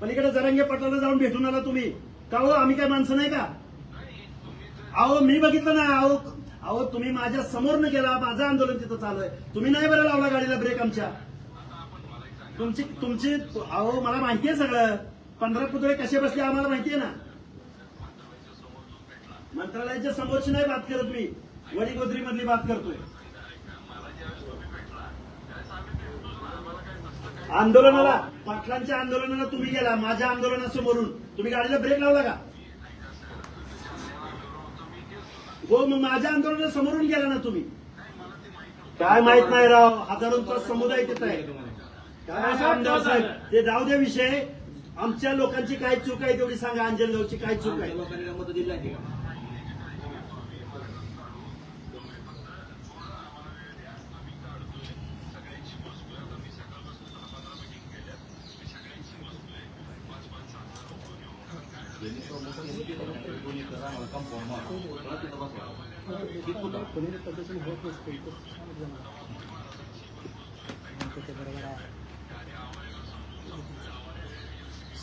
पलीकडे जरांगे पाटलाला जाऊन भेटून आला तुम्ही का हो? आम्ही काय माणसं नाही का? अहो मी बघितलं ना. अहो तुम्ही माझ्या समोर न गेला. माझं आंदोलन तिथं चालू आहे. तुम्ही नाही बरं लावला गाडीला ब्रेक आमच्या. तुमची अहो मला माहितीये सगळं. 15 पुतळे कसे बसले आम्हाला माहितीये ना. मंत्रालयाच्या समोरची नाही बात करत मी. वडीगोद्री मधली बात करतोय. आंदोलनाला, पाटलांच्या आंदोलनाला तुम्ही गेला. माझ्या आंदोलनासमोरून तुम्ही गाडीला ब्रेक लावला का? हो मग माझ्या आंदोलनासमोरून गेला ना तुम्ही. काय माहित नाही राव. हजारोंचा समुदाय तिथं आहे. काय आमदार साहेब ते जाऊ दे विषय. आमच्या लोकांची काय चूक आहे तेवढी सांगा. अंजनगावची काय चूक आहे? लोकांनी मत दिली आहे का?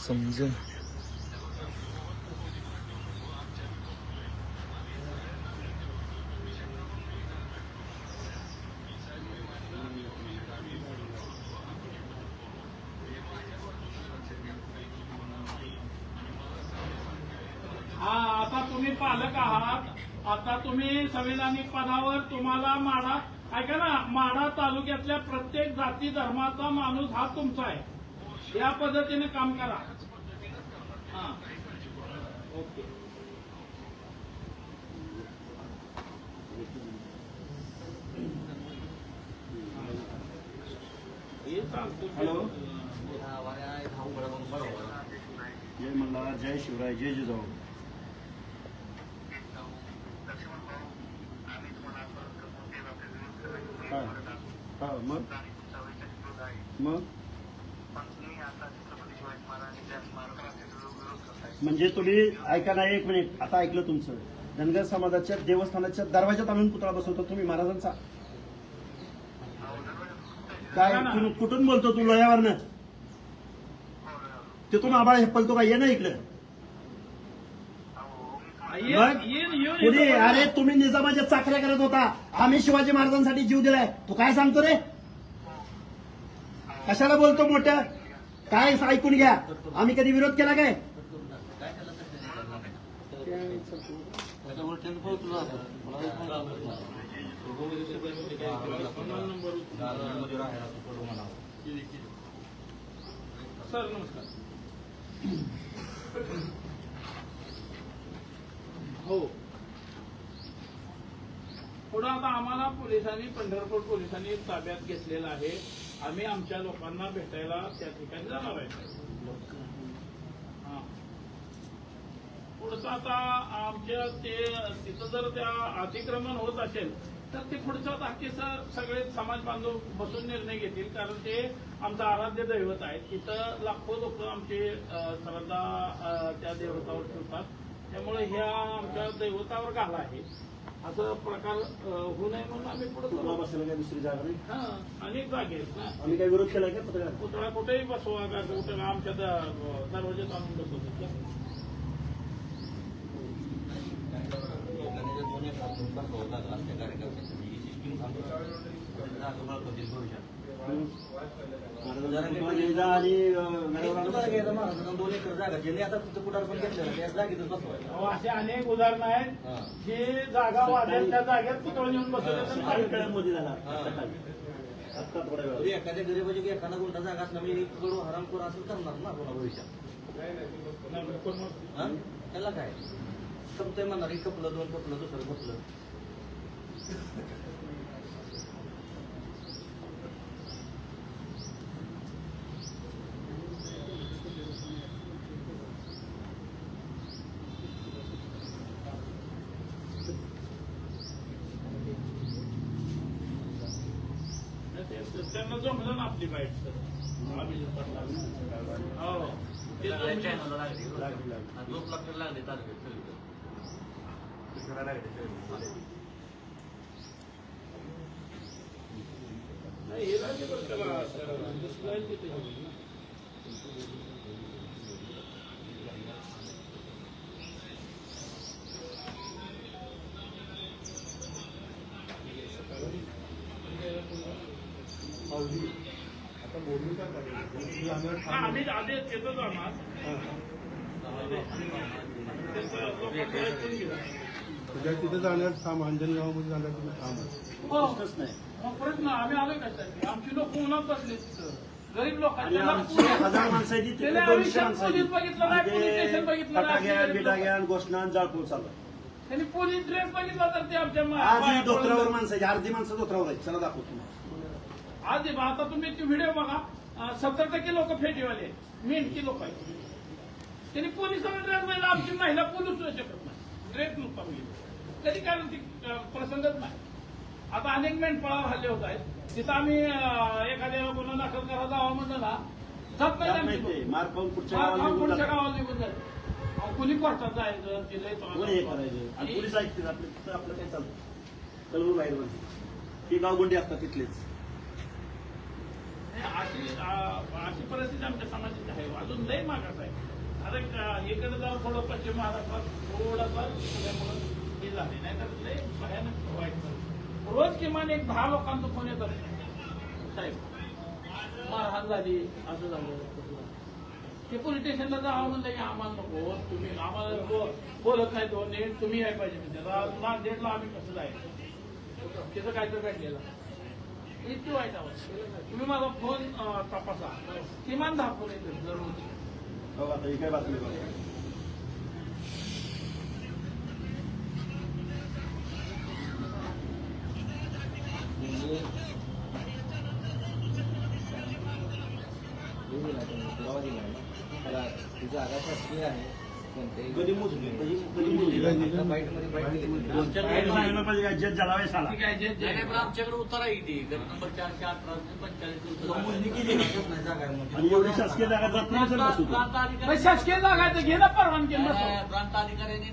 समजून आता तुम्ही पालक आहात. आता तुम्ही संविधानिक पदावर तुम्हाला माढा ऐका ना, माढा तालुक्यातल्या प्रत्येक जाती धर्माचा माणूस हा तुमचा आहे. या पद्धतीने काम करा. हा ओके. हॅलो. जय मल्हार, जय शिवराय, जय जिजाऊ. मग म्हणजे तुम्ही ऐका ना. एक मिनिट. आता ऐकलं तुमचं. धनगर समाजाच्या देवस्थानाच्या दरवाजात आणून पुतळा बसवतो तुम्ही महाराजांचा. काय कुठून बोलतो तू? लयावरनं तिथून आबाळ हेपलतो का? ये ना इकडे. अरे तुम्ही निजामाच्या चाकऱ्या करत होता. आम्ही शिवाजी महाराजांसाठी जीव दिलाय. तू काय सांगतो रे? कशाला बोलतो मोठ्या? काय ऐकून घ्या. आम्ही कधी विरोध केला काय? सर नमस्कार. हो पुढं आता आम्हाला पोलिसांनी, पंढरपूर पोलिसांनी ताब्यात घेतलेलं आहे. आम्ही आमच्या लोकांना भेटायला त्या ठिकाणी जाणार आहे. पुढचं आता आमच्या ते तिथं जर त्या अतिक्रमण होत असेल तर ते पुढचं बाकी सगळे समाज बांधव बसून निर्णय घेतील. कारण ते आमचं आराध्य दैवत आहे. तिथं लाखो लोक आमचे श्रद्धा त्या देवतावर ठेवतात. त्यामुळे ह्या आमच्या दैवतावर घाला आहे. असं प्रकार होऊ नये म्हणून आम्ही पुढे बसायला काय दुसरी जागा नाही. अनेक जागे आहेत ना. आम्ही काय विरोध केलाय का? पुतळा कुठेही बसवा का? कुठे आमच्या दरवाज्यात आणून बसवतात. असे अनेक उदाहरणं आहेत की जागा वाढेल त्या जागेत पुतळा नेऊन बसवले. मोदी झाला एखाद्या गरीबाची एखादा गुंठा जागा असला मी कडू हरामखोर असं करणार ना कोणा भविष्यात. त्याला काय संपतंय म्हणणार. एक कपलं, दोन कपलं, दुसरं कपलं. त्यांना जमलं ना आपली बाईट. सर हो ते नाही हे हा, आम्ही आधी येतो जाणार तिथे जाण्यात थांब अंजनगावमध्ये जाण्यात तुम्ही थांब हो प्रश्नच नाही. मग परत ना आम्ही आलोय कशासाठी आमची लोक उन्हात बसले तिथं गरीब आणि लोकांना आमची 1000 माणसं आहे तिथे त्याने 200 आयुष्यात माणसं आहे. पोलीस बघितलं नाही, आणि पोलीस ते स्टेशन बघितलं नाही, फटाक्या आपली बिटाक्या घोषणा जाळपोळ चालू आहे. त्यांनी पोलीस ड्रेस बघितला तर ते आमच्या आज धोत्रावर माणसं आहे, अर्धी माणसं धोत्रावर आहेत. चला दाखवतो तुम्हाला. आज आता तुम्ही ते व्हिडिओ बघा 70% लोक फेटीवाले मेंढकी लोक आहेत त्यांनी पोलिसांना ड्रेस पाहिजे आमची महिला पोलीस होऊ शकत नाही ड्रेस नुकता बघितलं कधी कारण ती प्रसंगच नाही आता अनेक मेंढपाळावर हल्ले होत आहेत तिथं आम्ही एखाद्या गुन्हा दाखल करा जावा म्हणलं ना जात नाही जात आमची नाही ते. लोकं. मार पाहून पुढच्या मार गावाला खाऊन निघून पुढच्या जातात. गावाला निघून जायचं कुणी कोर्टात जायचं ते लय त्रास कोण हे होतो. करायचं आणि आणि पोलीस ऐकतील आपलं तिथं आपलं काय चालतं कलवून बाहेर बनते ती गावगुंडी असतात तिथलेच. अशी परिस्थिती आमच्या समाजाची आहे अजून लय मागास आहे आता इकडे जाऊन थोडं पश्चिम महाराष्ट्रात थोडासा सगळ्यामुळं हे झाले नाही तर लय भयानक वाईट परिस्थिती. रोज किमान एक 10 लोकांचा फोन येतो साहेब मारहाण झाली असं झालं तसं झालं. ते पोलीस स्टेशनला जावं म्हणलं की आम्हाला नको तुम्ही आम्हाला बोलत नाही तो नीट तुम्ही यायला पाहिजे म्हणजे नांदेडला आम्ही कसं जायचं तिथं काहीतरी घडलेलं इतकी वाईट अवस्था तुम्ही माझा फोन तपासा किमान 10 फोन येतो जरूर हो आता ही काय बातमी बघा. त्याला तुझा आगार शासकीय आहे कोणत्याही कधी मोजली कधी मोजली बाईटमध्ये बाईट दिली बाहेर सांगितलं पाहिजे काय जज झाला वेळेस आला. ठीक आहे जे नाही, पण आमच्याकडे उतारा येते घर नंबर 418 मोजणी केली नाही जागा आहे म्हणून. आणि एवढी शासकीय जागा जात नाही सर बसू. पण शासकीय जागा आहे, ते घे ना परवानगी नसतो. प्रांत अधिकाऱ्यांनी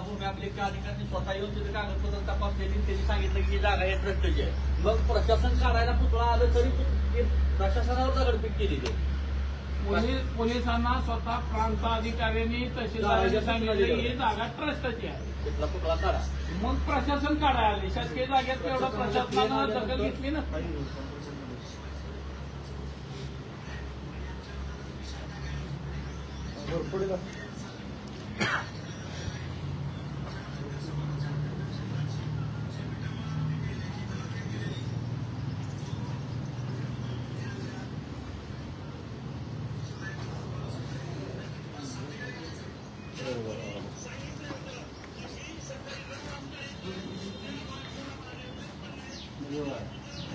भूमी अभिलेखच्या अधिकाऱ्यांनी स्वतः येऊन तिथे कागदपत्र तपासलेली त्यांनी सांगितलं की ही जागा हे भ्रष्टाची आहे मग प्रशासन काढायला पुतळा आलं तरी ते प्रशासनावर दगडफेक केली ते पोलिसांना स्वतः प्रांत अधिकाऱ्यांनी तहसीलदारांनी सांगितलं की ही जागा ट्रस्टची आहे तिथला पुतळा काढा मग प्रशासन काढायला आले शासकीय जागेत एवढं प्रशासनानं दखल घेतली नसते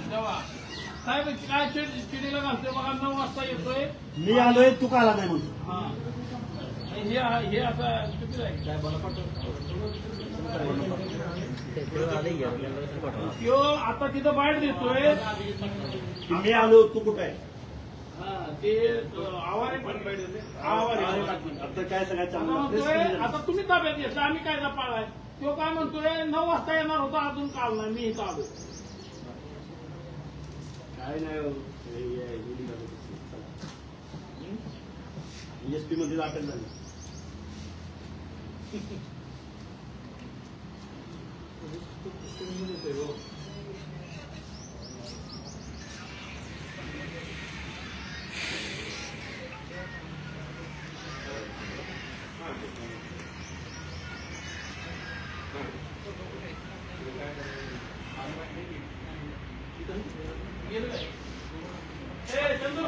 तेव्हा साहेब काय चिडीला घालतोय बघा 9 वाजता येतोय मी आलोय तू का आला नाही म्हणतो. हा हे असं चुकीचं आहे त्यो आता तिथं बाहेर देतोय की मी आलो तू कुठं आहे. हा, ते आवारे पण बाहेर देते आवारे आता काय सगळ्यात आता चांगलं म्हणतोय आता तुम्ही ताब्यात घेतला आम्ही कायदा पाळलाय तो काय म्हणतोय 9 वाजता येणार होता अजून काल नाही मी इथं आलो काय नाही एसपी मध्ये अटक झाली. गेलं काय? ए, चंदू.